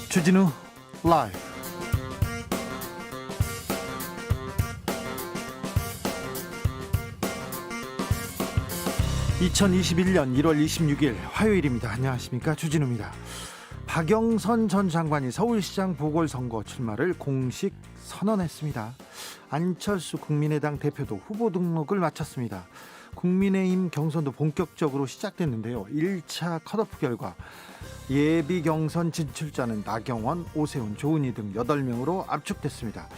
주진우 라이브. 2021년 1월 26일 화요일입니다. 안녕하십니까, 주진우입니다. 박영선 전 장관이 서울시장 보궐선거 출마를 공식 선언했습니다. 안철수 국민의당 대표도 후보 등록을 마쳤습니다. 국민의힘 경선도 본격적으로 시작됐는데요. 1차 컷오프 결과 예비 경선 진출자는 나경원, 오세훈, 조은희 등 8명으로 압축됐습니다.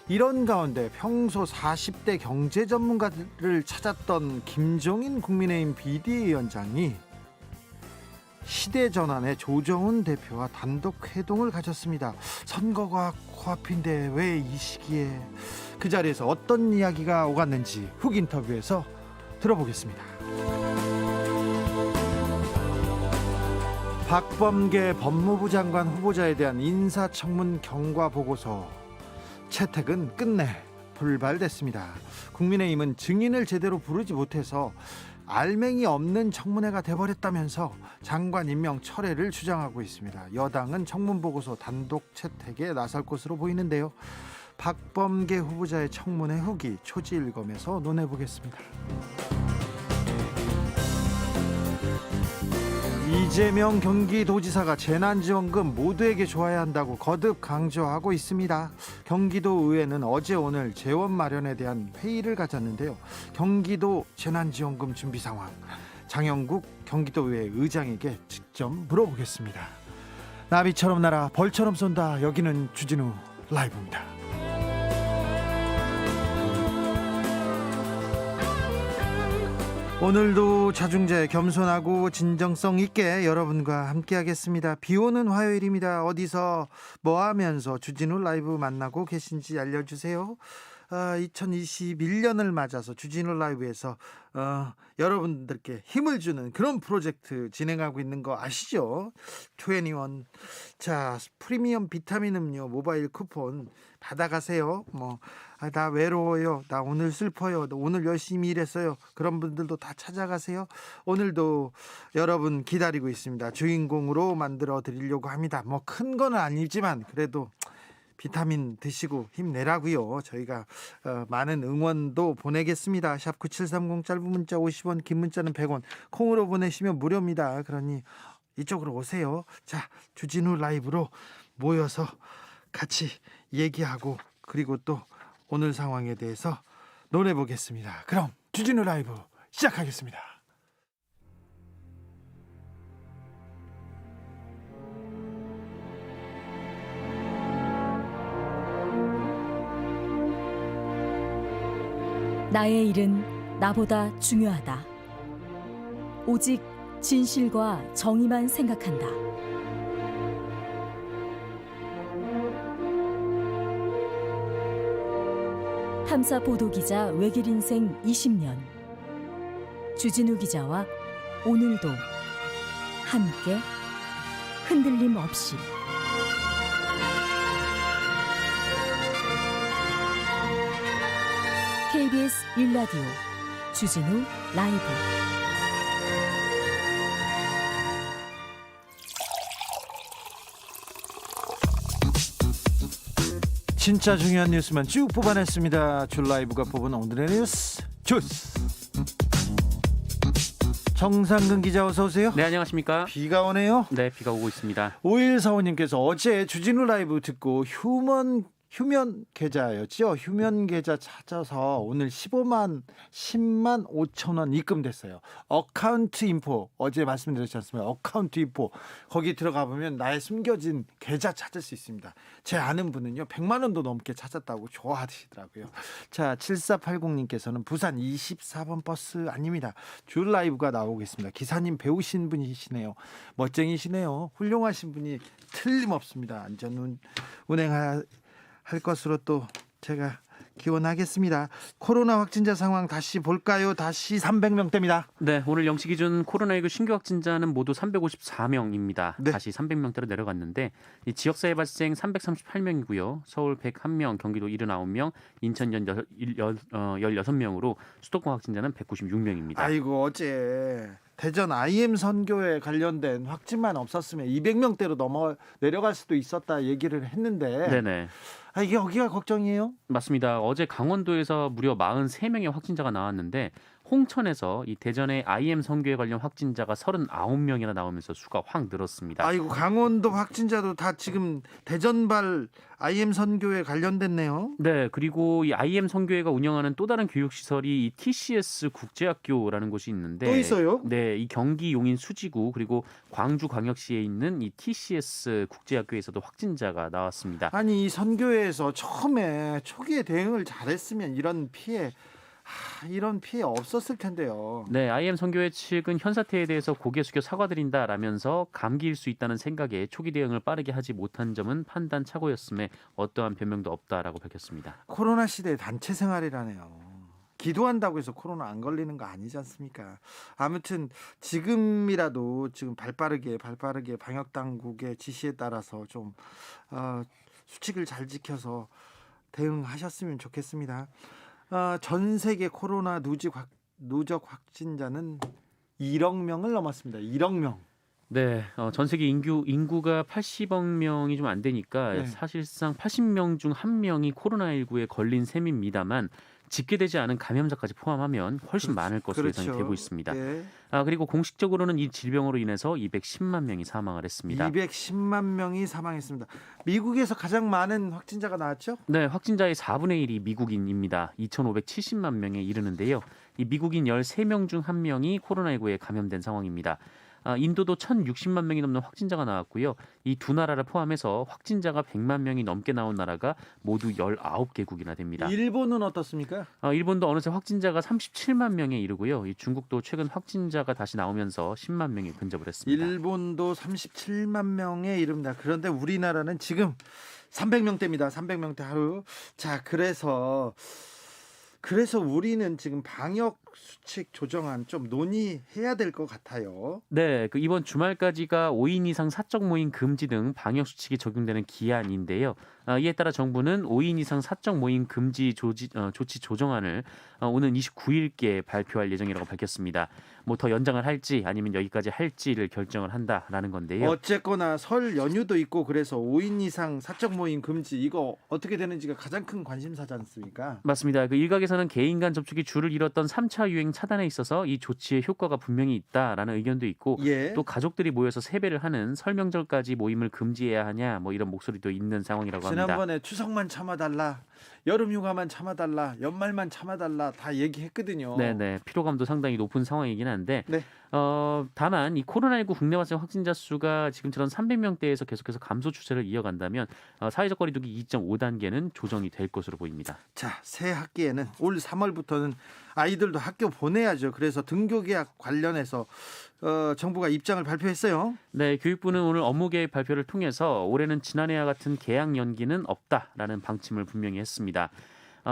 이런 가운데 평소 40대 경제 전문가들을 찾았던 김종인 국민의힘 비대위원장이 시대전환의 조정훈 대표와 단독 회동을 가졌습니다. 선거가 코앞인데 왜 이 시기에? 그 자리에서 어떤 이야기가 오갔는지 훅 인터뷰에서 들어보겠습니다. 박범계 법무부 장관 후보자에 대한 인사청문 경과 보고서 채택은 끝내 불발됐습니다. 국민의힘은 증인을 제대로 부르지 못해서 알맹이 없는 청문회가 돼버렸다면서 장관 임명 철회를 주장하고 있습니다. 여당은 청문보고서 단독 채택에 나설 것으로 보이는데요. 박범계 후보자의 청문회 후기 초지일검에서 논해보겠습니다. 이재명 경기도지사가 재난지원금 모두에게 줘야 한다고 거듭 강조하고 있습니다. 경기도의회는 어제 오늘 재원 마련에 대한 회의를 가졌는데요. 경기도 재난지원금 준비 상황, 장영국 경기도의회 의장에게 직접 물어보겠습니다. 나비처럼 날아 벌처럼 쏜다. 여기는 주진우 라이브입니다. 오늘도 자중자애, 겸손하고 진정성 있게 여러분과 함께 하겠습니다. 비오는 화요일입니다. 어디서 뭐 하면서 주진우 라이브 만나고 계신지 알려주세요. 2021년을 맞아서 주진우 라이브에서 여러분들께 힘을 주는 그런 프로젝트 진행하고 있는 거 아시죠? 21. 자, 프리미엄 비타민 음료 모바일 쿠폰 받아가세요. 나 외로워요, 나 오늘 슬퍼요, 오늘 열심히 일했어요, 그런 분들도 다 찾아가세요. 오늘도 여러분 기다리고 있습니다. 주인공으로 만들어 드리려고 합니다. 큰 건 아니지만 그래도 비타민 드시고 힘내라고요. 저희가 많은 응원도 보내겠습니다. 샵 9730, 짧은 문자 50원, 긴 문자는 100원, 콩으로 보내시면 무료입니다. 그러니 이쪽으로 오세요. 자, 주진우 라이브로 모여서 같이 얘기하고 그리고 또 오늘 상황에 대해서 논해보겠습니다. 그럼 주진우 라이브 시작하겠습니다. 나의 일은 나보다 중요하다. 오직 진실과 정의만 생각한다. 탐사 보도 기자 외길 인생 20년. 주진우 기자와 오늘도 함께 흔들림 없이. KBS 1라디오 주진우 라이브. 진짜 중요한 뉴스만 쭉 뽑아냈습니다. 줄 라이브가 뽑은 오늘의 뉴스 주스. 정상근 기자, 어서 오세요. 네, 안녕하십니까. 비가 오네요. 네, 비가 오고 있습니다. 5145님께서 어제 주진우 라이브 듣고 휴면 계좌였죠. 휴면 계좌 찾아서 오늘 10만 5천 원 입금됐어요. 어카운트 인포, 어제 말씀드렸지 않습니까? 어카운트 인포, 거기 들어가 보면 나의 숨겨진 계좌 찾을 수 있습니다. 제 아는 분은요 100만 원도 넘게 찾았다고 좋아하시더라고요. 자, 7480님께서는 부산 24번 버스 아닙니다. 줄 라이브가 나오고 있습니다. 기사님 배우신 분이시네요. 멋쟁이시네요. 훌륭하신 분이 틀림없습니다. 안전 운행할 것으로 또 제가 기원하겠습니다. 코로나 확진자 상황 다시 볼까요? 다시 300명대입니다. 네, 오늘 0시 기준 코로나19 신규 확진자는 모두 354명입니다. 네. 다시 300명대로 내려갔는데 이 지역사회 발생 338명이고요. 서울 101명, 경기도 79명, 인천 16명으로 수도권 확진자는 196명입니다. 아이고 어제 대전 IM 선교에 관련된 확진만 없었으면 200명대로 내려갈 수도 있었다 얘기를 했는데 네네. 이게 여기가 걱정이에요? 맞습니다. 어제 강원도에서 무려 43명의 확진자가 나왔는데 홍천에서 이 대전의 IM 선교에 관련 확진자가 39명이나 나오면서 수가 확 늘었습니다. 아이고 강원도 확진자도 다 지금 대전발 IM 선교에 관련됐네요. 네, 그리고 이 IM 선교회가 운영하는 또 다른 교육시설이 이 TCS 국제학교라는 곳이 있는데 또 있어요? 네, 이 경기 용인 수지구 그리고 광주광역시에 있는 이 TCS 국제학교에서도 확진자가 나왔습니다. 아니 이 선교회에서 처음에 초기에 대응을 잘했으면 이런 피해 없었을 텐데요. 네, IM 선교회 측은 현 사태에 대해서 고개 숙여 사과드린다라면서 감기일 수 있다는 생각에 초기 대응을 빠르게 하지 못한 점은 판단 착오였음에 어떠한 변명도 없다라고 밝혔습니다. 코로나 시대의 단체 생활이라네요. 기도한다고 해서 코로나 안 걸리는 거 아니지 않습니까? 아무튼 지금이라도 지금 발빠르게 방역 당국의 지시에 따라서 좀 수칙을 잘 지켜서 대응하셨으면 좋겠습니다. 전 세계 코로나 누적 확진자는 1억 명을 넘었습니다. 1억 명. 네, 전 세계 인구가 80억 명이 좀 안 되니까 네. 사실상 80명 중 1명이 코로나19에 걸린 셈입니다만 집계되지 않은 감염자까지 포함하면 훨씬 많을 것으로 예상이 되고 있습니다. 네. 그리고 공식적으로는 이 질병으로 인해서 210만 명이 사망을 했습니다. 210만 명이 사망했습니다. 미국에서 가장 많은 확진자가 나왔죠? 네, 확진자의 4분의 1이 미국인입니다. 2,570만 명에 이르는데요. 이 미국인 13명 중 1명이 코로나19에 감염된 상황입니다. 인도도 1,060만 명이 넘는 확진자가 나왔고요. 이 두 나라를 포함해서 확진자가 100만 명이 넘게 나온 나라가 모두 19개국이나 됩니다. 일본은 어떻습니까? 일본도 어느새 확진자가 37만 명에 이르고요. 이 중국도 최근 확진자가 다시 나오면서 10만 명이 근접을 했습니다. 일본도 37만 명에 이릅니다. 그런데 우리나라는 지금 300명대입니다. 300명대 하루. 자, 그래서 우리는 지금 방역 수칙 조정안 좀 논의해야 될 것 같아요. 네, 이번 주말까지가 5인 이상 사적 모임 금지 등 방역 수칙이 적용되는 기한인데요. 이에 따라 정부는 5인 이상 사적 모임 금지 조치 조정안을 오는 29일께 발표할 예정이라고 밝혔습니다. 뭐 더 연장을 할지 아니면 여기까지 할지를 결정을 한다라는 건데요. 어쨌거나 설 연휴도 있고 그래서 5인 이상 사적 모임 금지 이거 어떻게 되는지가 가장 큰 관심사지 않습니까? 맞습니다. 일각에서는 개인 간 접촉이 줄을 잃었던 3차 유행 차단에 있어서 이 조치의 효과가 분명히 있다라는 의견도 있고 예. 또 가족들이 모여서 세배를 하는 설 명절까지 모임을 금지해야 하냐 뭐 이런 목소리도 있는 상황이라고 합니다. 지난번에 추석만 참아달라, 여름휴가만 참아달라, 연말만 참아달라 다 얘기했거든요. 네네, 피로감도 상당히 높은 상황이긴 한데 네. 다만 이 코로나19 국내 발생 확진자 수가 지금처럼 300명대에서 계속해서 감소 추세를 이어간다면 사회적 거리두기 2.5단계는 조정이 될 것으로 보입니다. 자, 새 학기에는 올 3월부터는 아이들도 학교 보내야죠. 그래서 등교계약 관련해서 정부가 입장을 발표했어요. 네, 교육부는 오늘 업무 계획 발표를 통해서 올해는 지난해와 같은 개학 연기는 없다라는 방침을 분명히 했습니다.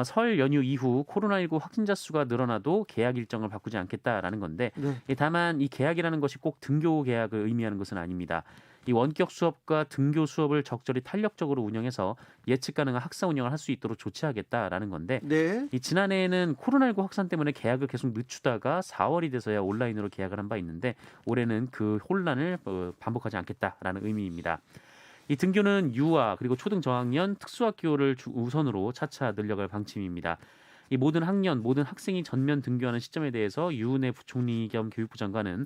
설 연휴 이후 코로나19 확진자 수가 늘어나도 개학 일정을 바꾸지 않겠다라는 건데 네. 다만 이 개학이라는 것이 꼭 등교 개학을 의미하는 것은 아닙니다. 이 원격 수업과 등교 수업을 적절히 탄력적으로 운영해서 예측 가능한 학사 운영을 할 수 있도록 조치하겠다라는 건데 네. 이 지난해에는 코로나19 확산 때문에 개학을 계속 늦추다가 4월이 돼서야 온라인으로 개학을 한 바 있는데 올해는 그 혼란을 반복하지 않겠다라는 의미입니다. 이 등교는 유아 그리고 초등 저학년 특수학교를 우선으로 차차 늘려갈 방침입니다. 이 모든 학년, 모든 학생이 전면 등교하는 시점에 대해서 유은혜 부총리 겸 교육부 장관은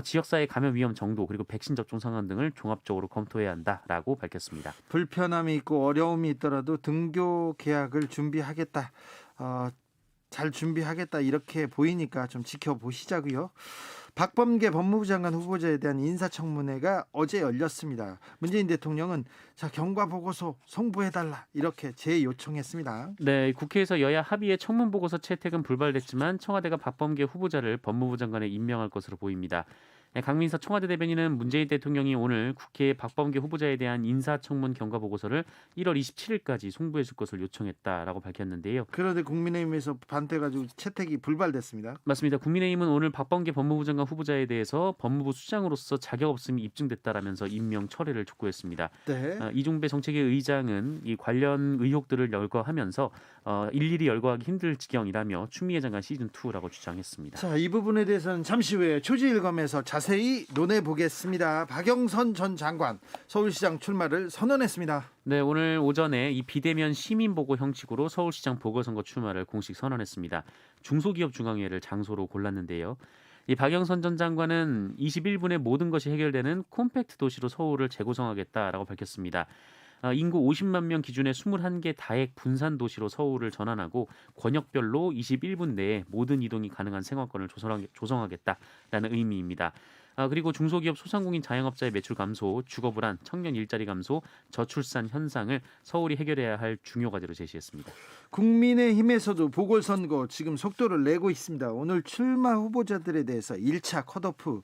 지역사회 감염 위험 정도 그리고 백신 접종 상황 등을 종합적으로 검토해야 한다라고 밝혔습니다. 불편함이 있고 어려움이 있더라도 등교 계약을 준비하겠다. 잘 준비하겠다 이렇게 보이니까 좀 지켜보시자고요. 박범계 법무부 장관 후보자에 대한 인사청문회가 어제 열렸습니다. 문재인 대통령은 경과 보고서 송부해달라 이렇게 재요청했습니다. 네, 국회에서 여야 합의의 청문 보고서 채택은 불발됐지만 청와대가 박범계 후보자를 법무부 장관에 임명할 것으로 보입니다. 강민서 청와대 대변인은 문재인 대통령이 오늘 국회에 박범계 후보자에 대한 인사청문 경과 보고서를 1월 27일까지 송부해 줄 것을 요청했다라고 밝혔는데요. 그런데 국민의힘에서 반대가지고 채택이 불발됐습니다. 맞습니다. 국민의힘은 오늘 박범계 법무부 장관 후보자에 대해서 법무부 수장으로서 자격 없음이 입증됐다라면서 임명 철회를 촉구했습니다. 네. 이종배 정책위 의장은 이 관련 의혹들을 열거하면서 일일이 열거하기 힘들 지경이라며 추미애 장관 시즌2라고 주장했습니다. 자, 이 부분에 대해서는 잠시 후에 초지일검에서 자세히 논해 보겠습니다. 박영선 전 장관 서울시장 출마를 선언했습니다. 네, 오늘 오전에 이 비대면 시민보고 형식으로 서울시장 보궐선거 출마를 공식 선언했습니다. 중소기업중앙회를 장소로 골랐는데요. 이 박영선 전 장관은 21분에 모든 것이 해결되는 콤팩트 도시로 서울을 재구성하겠다라고 밝혔습니다. 인구 50만 명 기준의 21개 다액 분산 도시로 서울을 전환하고 권역별로 21분 내에 모든 이동이 가능한 생활권을 조성하겠다라는 의미입니다. 그리고 중소기업 소상공인 자영업자의 매출 감소, 주거 불안, 청년 일자리 감소, 저출산 현상을 서울이 해결해야 할 중요 과제로 제시했습니다. 국민의힘에서도 보궐선거 지금 속도를 내고 있습니다. 오늘 출마 후보자들에 대해서 1차 컷오프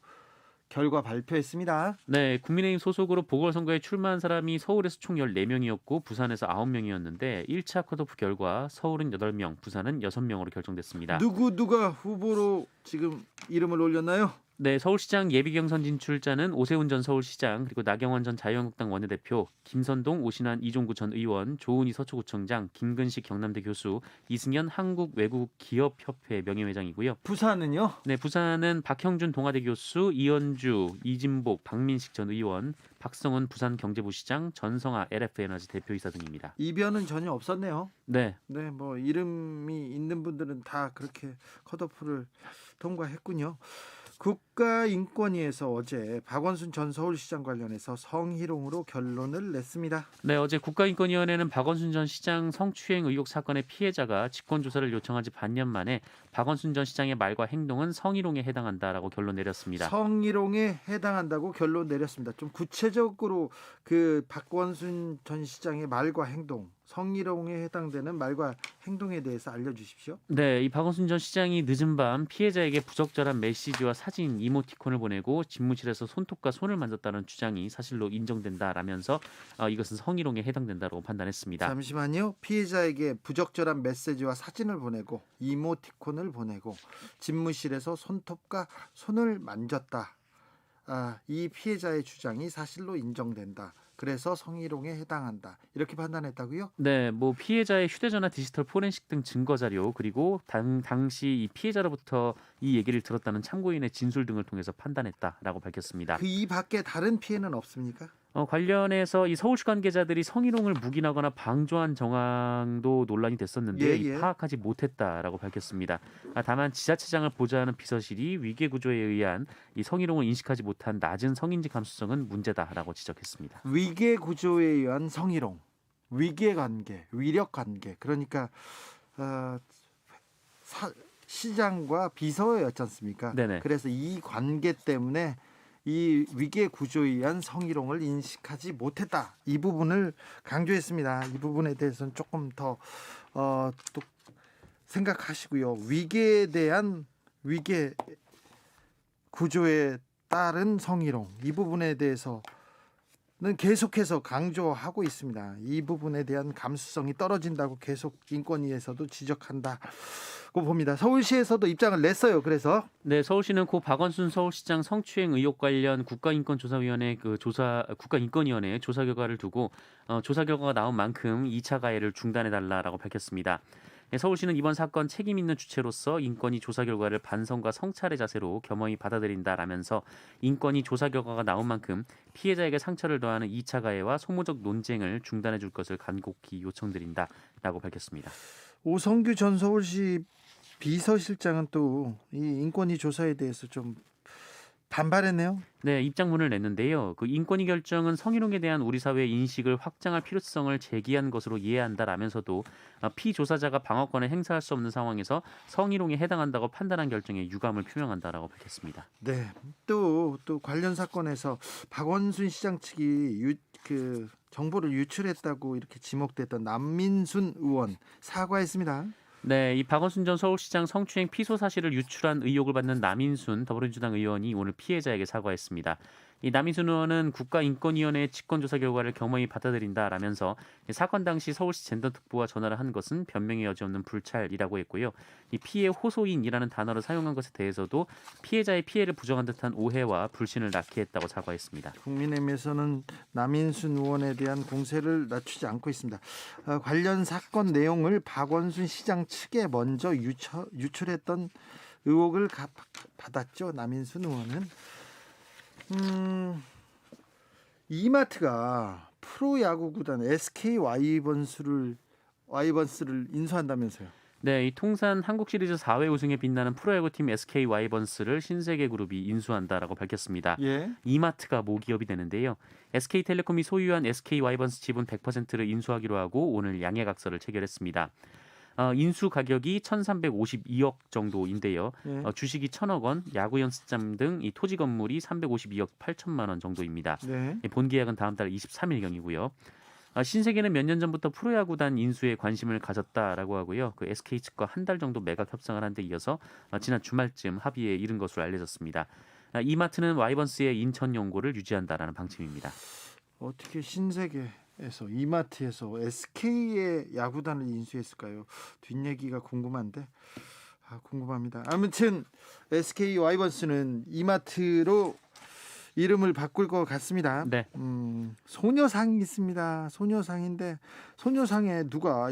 결과 발표했습니다. 네, 국민의힘 소속으로 보궐선거에 출마한 사람이 서울에서 총 14명이었고 부산에서 9명이었는데 1차 컷오프 결과 서울은 8명, 부산은 6명으로 결정됐습니다. 누가 후보로 지금 이름을 올렸나요? 네, 서울시장 예비경선 진출자는 오세훈 전 서울시장, 그리고 나경원 전 자유한국당 원내대표, 김선동, 오신환, 이종구 전 의원, 조은희 서초구청장, 김근식 경남대 교수, 이승현 한국외국기업협회 명예회장이고요. 부산은요? 네, 부산은 박형준 동아대 교수, 이현주, 이진복, 박민식 전 의원, 박성훈 부산경제부 시장, 전성아 LF에너지 대표이사 등입니다. 이변은 전혀 없었네요. 네, 네, 뭐 이름이 있는 분들은 다 그렇게 컷오프를 통과했군요. 국가인권위에서 어제 박원순 전 서울시장 관련해서 성희롱으로 결론을 냈습니다. 네, 어제 국가인권위원회는 박원순 전 시장 성추행 의혹 사건의 피해자가 직권조사를 요청한 지 반년 만에 박원순 전 시장의 말과 행동은 성희롱에 해당한다라고 결론 내렸습니다. 성희롱에 해당한다고 결론 내렸습니다. 좀 구체적으로 그 박원순 전 시장의 말과 행동, 성희롱에 해당되는 말과 행동에 대해서 알려주십시오. 네, 이 박원순 전 시장이 늦은 밤 피해자에게 부적절한 메시지와 사진, 이모티콘을 보내고 집무실에서 손톱과 손을 만졌다는 주장이 사실로 인정된다라면서 이것은 성희롱에 해당된다고 판단했습니다. 잠시만요. 피해자에게 부적절한 메시지와 사진을 보내고 이모티콘을 보내고 집무실에서 손톱과 손을 만졌다. 이 피해자의 주장이 사실로 인정된다. 그래서 성희롱에 해당한다. 이렇게 판단했다고요? 네, 뭐 피해자의 휴대전화, 디지털 포렌식 등 증거 자료, 그리고 당시 이 피해자로부터 이 얘기를 들었다는 참고인의 진술 등을 통해서 판단했다라고 밝혔습니다. 그 이 밖에 다른 피해는 없습니까? 관련해서 이 서울시 관계자들이 성희롱을 묵인하거나 방조한 정황도 논란이 됐었는데 예. 파악하지 못했다라고 밝혔습니다. 다만 지자체장을 보좌하는 비서실이 위계 구조에 의한 이 성희롱을 인식하지 못한 낮은 성인지 감수성은 문제다라고 지적했습니다. 위계 구조에 의한 성희롱, 위계 관계, 위력 관계. 그러니까 시장과 비서였지 않습니까? 네네. 그래서 이 관계 때문에 이 위계 구조에 의한 성희롱을 인식하지 못했다. 이 부분을 강조했습니다. 이 부분에 대해서는 조금 더 또 생각하시고요. 위계에 대한 위계 구조에 따른 성희롱 이 부분에 대해서는 계속해서 강조하고 있습니다. 이 부분에 대한 감수성이 떨어진다고 계속 인권위에서도 지적한다고 봅니다. 서울시에서도 입장을 냈어요. 그래서 네, 서울시는 고 박원순 서울시장 성추행 의혹 관련 국가인권조사위원회 국가인권위원회 조사 결과를 두고 조사 결과가 나온 만큼 2차 가해를 중단해달라라고 밝혔습니다. 네, 서울시는 이번 사건 책임 있는 주체로서 인권위 조사 결과를 반성과 성찰의 자세로 겸허히 받아들인다라면서 인권위 조사 결과가 나온 만큼 피해자에게 상처를 더하는 2차 가해와 소모적 논쟁을 중단해 줄 것을 간곡히 요청드린다라고 밝혔습니다. 오성규 전 서울시 비서실장은 또 이 인권위 조사에 대해서 좀 반발했네요. 네, 입장문을 냈는데요. 그 인권위 결정은 성희롱에 대한 우리 사회의 인식을 확장할 필요성을 제기한 것으로 이해한다라면서도 피조사자가 방어권을 행사할 수 없는 상황에서 성희롱에 해당한다고 판단한 결정에 유감을 표명한다라고 밝혔습니다. 네, 또 관련 사건에서 박원순 시장 측이 정보를 유출했다고 이렇게 지목됐던 남민순 의원 사과했습니다. 네, 이 박원순 전 서울시장 성추행 피소 사실을 유출한 의혹을 받는 남인순 더불어민주당 의원이 오늘 피해자에게 사과했습니다. 이 남인순 의원은 국가인권위원회의 직권조사 결과를 겸허히 받아들인다라면서 사건 당시 서울시 젠더특보와 전화를 한 것은 변명의 여지 없는 불찰이라고 했고요. 이 피해 호소인이라는 단어를 사용한 것에 대해서도 피해자의 피해를 부정한 듯한 오해와 불신을 낳게 했다고 사과했습니다. 국민의힘에서는 남인순 의원에 대한 공세를 낮추지 않고 있습니다. 관련 사건 내용을 박원순 시장 측에 먼저 유출했던 의혹을 받았죠. 남인순 의원은 이마트가 프로야구 구단 SK 와이번스를 인수한다면서요. 네, 이 통산 한국 시리즈 4회 우승에 빛나는 프로야구팀 SK 와이번스를 신세계그룹이 인수한다라고 밝혔습니다. 예. 이마트가 모기업이 되는데요. SK텔레콤이 소유한 SK 와이번스 지분 100%를 인수하기로 하고 오늘 양해각서를 체결했습니다. 인수 가격이 1,352억 정도인데요. 예. 주식이 1,000억 원, 야구 연습장 등 이 토지 건물이 352억 8천만 원 정도입니다. 네. 본 계약은 다음 달 23일경이고요. 신세계는 몇 년 전부터 프로야구단 인수에 관심을 가졌다라고 하고요. 그 SK 측과 한 달 정도 매각 협상을 한 데 이어서 지난 주말쯤 합의에 이른 것으로 알려졌습니다. 이마트는 와이번스의 인천 연고를 유지한다라는 방침입니다. 어떻게 신세계에서 이마트에서 SK의 야구단을 인수했을까요? 뒷얘기가 궁금한데 궁금합니다. 아무튼 SK 와이번스는 이마트로 이름을 바꿀 것 같습니다. 네. 소녀상이 있습니다. 소녀상인데 소녀상에 누가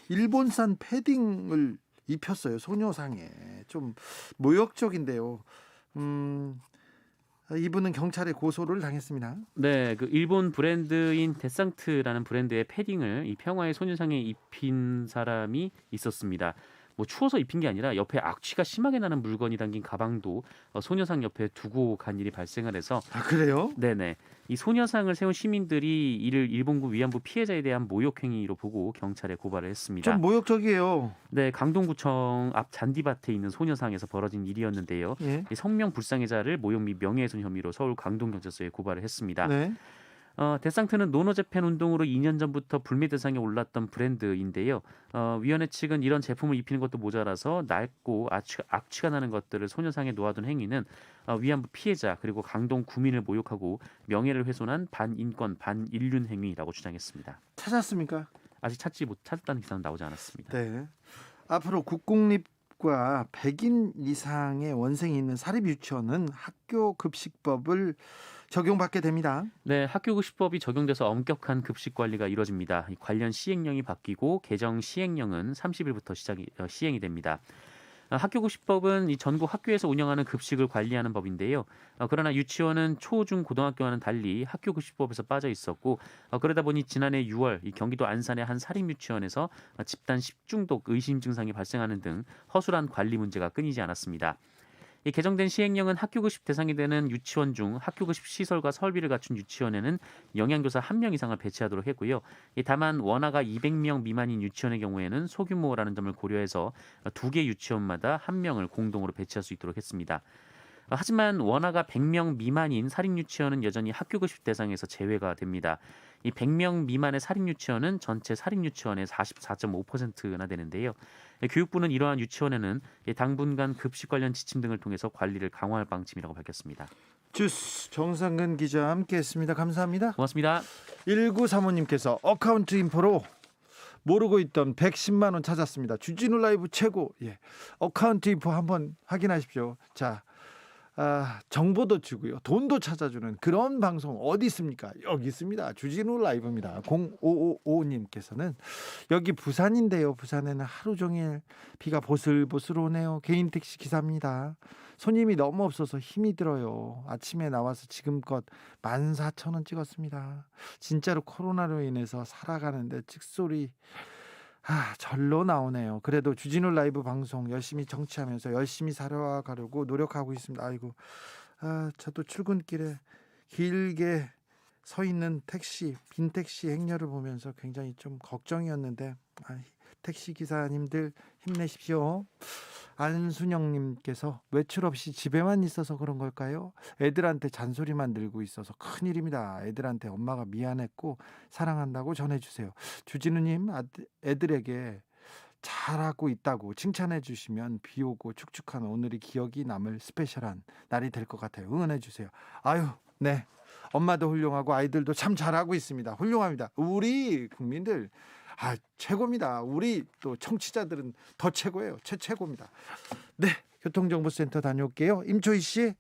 일본산 패딩을 입혔어요. 소녀상에 좀 모욕적인데요. 이분은 경찰에 고소를 당했습니다. 네, 그 일본 브랜드인 데상트라는 브랜드의 패딩을 이 평화의 소녀상에 입힌 사람이 있었습니다. 뭐 추워서 입힌 게 아니라 옆에 악취가 심하게 나는 물건이 담긴 가방도 소녀상 옆에 두고 간 일이 발생을 해서 그래요? 네네. 이 소녀상을 세운 시민들이 이를 일본군 위안부 피해자에 대한 모욕 행위로 보고 경찰에 고발을 했습니다. 좀 모욕적이에요. 네, 강동구청 앞 잔디밭에 있는 소녀상에서 벌어진 일이었는데요. 예. 이 성명 불상해자를 모욕 및 명예훼손 혐의로 서울 강동경찰서에 고발을 했습니다. 네. 데상트는 노노재팬 운동으로 2년 전부터 불매 대상에 올랐던 브랜드인데요. 위원회 측은 이런 제품을 입히는 것도 모자라서 낡고 악취가 나는 것들을 소녀상에 놓아둔 행위는 위안부 피해자 그리고 강동 구민을 모욕하고 명예를 훼손한 반인권 반인륜 행위라고 주장했습니다. 찾았습니까? 아직 찾았다는 기사는 나오지 않았습니다. 네. 앞으로 국공립과 100인 이상의 원생이 있는 사립 유치원은 학교 급식법을 적용받게 됩니다. 네, 학교급식법이 적용돼서 엄격한 급식 관리가 이루어집니다. 이 관련 시행령이 바뀌고 개정 시행령은 30일부터 시행이 됩니다. 학교급식법은 이 전국 학교에서 운영하는 급식을 관리하는 법인데요. 그러나 유치원은 초, 중, 고등학교와는 달리 학교급식법에서 빠져 있었고 그러다 보니 지난해 6월 이 경기도 안산의 한 사립유치원에서 집단 식중독 의심 증상이 발생하는 등 허술한 관리 문제가 끊이지 않았습니다. 이 개정된 시행령은 학교급식 대상이 되는 유치원 중 학교급식 시설과 설비를 갖춘 유치원에는 영양교사 1명 이상을 배치하도록 했고요. 다만 원화가 200명 미만인 유치원의 경우에는 소규모라는 점을 고려해서 2개 유치원마다 1명을 공동으로 배치할 수 있도록 했습니다. 하지만 원화가 100명 미만인 사립유치원은 여전히 학교급식 대상에서 제외가 됩니다. 이 100명 미만의 사립유치원은 전체 사립유치원의 44.5%나 되는데요. 교육부는 이러한 유치원에는 당분간 급식 관련 지침 등을 통해서 관리를 강화할 방침이라고 밝혔습니다. 주스 정상근 기자 함께했습니다. 감사합니다. 고맙습니다. 1935님께서 어카운트 인포로 모르고 있던 110만 원 찾았습니다. 주진우 라이브 최고. 예. 어카운트 인포 한번 확인하십시오. 자, 정보도 주고요. 돈도 찾아주는 그런 방송 어디 있습니까? 여기 있습니다. 주진우 라이브입니다. 0555님께서는 여기 부산인데요. 부산에는 하루 종일 비가 보슬보슬 오네요. 개인 택시 기사입니다. 손님이 너무 없어서 힘이 들어요. 아침에 나와서 지금껏 14,000원 찍었습니다. 진짜로 코로나로 인해서 살아가는데 찍소리 절로 나오네요. 그래도 주진우 라이브 방송 열심히 정치하면서 열심히 살아가려고 노력하고 있습니다. 아이고, 저도 출근길에 길게 서 있는 빈 택시 행렬을 보면서 굉장히 좀 걱정이었는데 택시 기사님들 힘내십시오. 안순영님께서 외출 없이 집에만 있어서 그런 걸까요? 애들한테 잔소리만 들고 있어서 큰일입니다. 애들한테 엄마가 미안했고 사랑한다고 전해주세요. 주진우님, 애들에게 잘하고 있다고 칭찬해 주시면 비 오고 축축한 오늘이 기억이 남을 스페셜한 날이 될 것 같아요. 응원해 주세요. 아유, 네. 엄마도 훌륭하고 아이들도 참 잘하고 있습니다. 훌륭합니다. 우리 국민들 최고입니다. 우리 또 청취자들은 더 최고예요. 최고입니다. 네. 교통정보센터 다녀올게요. 임초희 씨.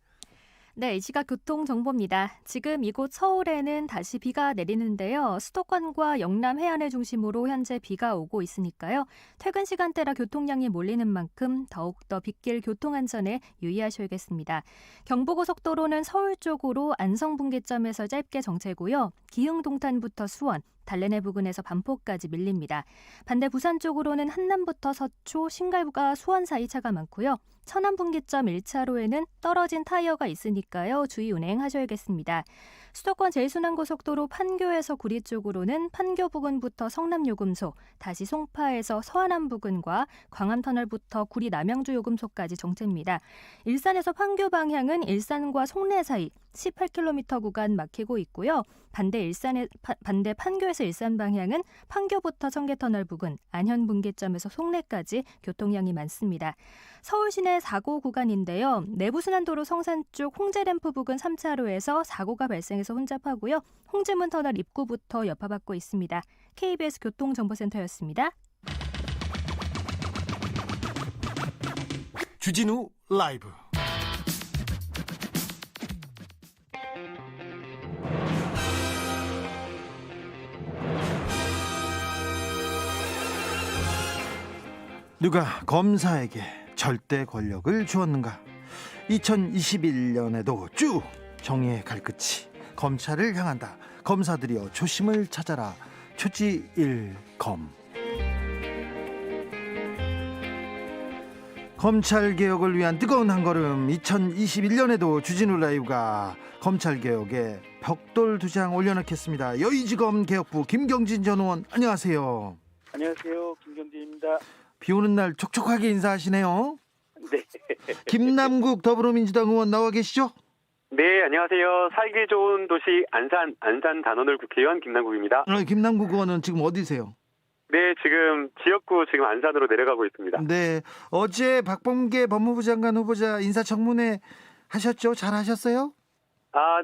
네, 이 시각 교통정보입니다. 지금 이곳 서울에는 다시 비가 내리는데요. 수도권과 영남 해안을 중심으로 현재 비가 오고 있으니까요. 퇴근 시간대라 교통량이 몰리는 만큼 더욱더 빗길 교통안전에 유의하셔야겠습니다. 경부고속도로는 서울 쪽으로 안성분기점에서 짧게 정체고요. 기흥동탄부터 수원, 달래내 부근에서 반포까지 밀립니다. 반대 부산 쪽으로는 한남부터 서초, 신갈과 수원 사이 차가 많고요. 천안분기점 1차로에는 떨어진 타이어가 있으니까요. 주의 운행하셔야겠습니다. 수도권 제일순환고속도로 판교에서 구리 쪽으로는 판교 부근부터 성남요금소, 다시 송파에서 서안암 부근과 광암터널부터 구리 남양주 요금소까지 정체입니다. 일산에서 판교 방향은 일산과 송내 사이 18km 구간 막히고 있고요. 반대 판교에서 일산 방향은 판교부터 청계터널 부근, 안현분기점에서 송내까지 교통량이 많습니다. 서울 시내 사고 구간인데요. 내부순환도로 성산 쪽 홍제램프 부근 3차로에서 사고가 발생해서 혼잡하고요. 홍제문 터널 입구부터 여파받고 있습니다. KBS 교통정보센터였습니다. 주진우 라이브. 누가 검사에게 절대 권력을 주었는가? 2021년에도 쭉 정의의 칼끝이 검찰을 향한다. 검사들이여 초심을 찾아라. 초지일검. 검찰개혁을 위한 뜨거운 한걸음. 2021년에도 주진우 라이브가 검찰개혁에 벽돌 2장 올려놓겠습니다. 여의지검 개혁부 김경진 전 의원, 안녕하세요. 안녕하세요. 김경진입니다. 비오는 날 촉촉하게 인사하시네요. 네. 김남국 더불어민주당 의원 나와 계시죠? 네, 안녕하세요. 살기 좋은 도시 안산 단원을 국회의원 김남국입니다. 김남국 의원은 지금 어디세요? 네, 지금 지역구 지금 안산으로 내려가고 있습니다. 네, 어제 박범계 법무부 장관 후보자 인사청문회 하셨죠? 잘 하셨어요?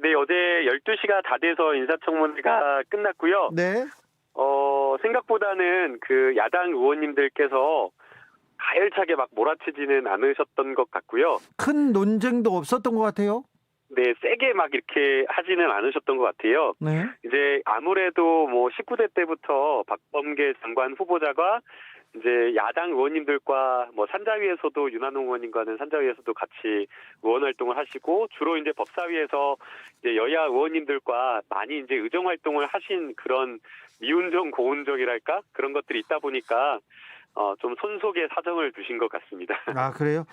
네, 어제 12시가 다 돼서 인사청문회가 끝났고요. 네. 생각보다는 그 야당 의원님들께서 가열차게 막 몰아치지는 않으셨던 것 같고요. 큰 논쟁도 없었던 것 같아요. 네, 세게 막 이렇게 하지는 않으셨던 것 같아요. 네. 이제 아무래도 19대 때부터 박범계 장관 후보자가 이제 야당 의원님들과 산자위에서도 윤한홍 의원님과는 산자위에서도 같이 의원 활동을 하시고 주로 이제 법사위에서 이제 여야 의원님들과 많이 이제 의정 활동을 하신 그런 미운정 고운정이랄까 그런 것들이 있다 보니까 좀 손속에 사정을 두신 것 같습니다. 그래요?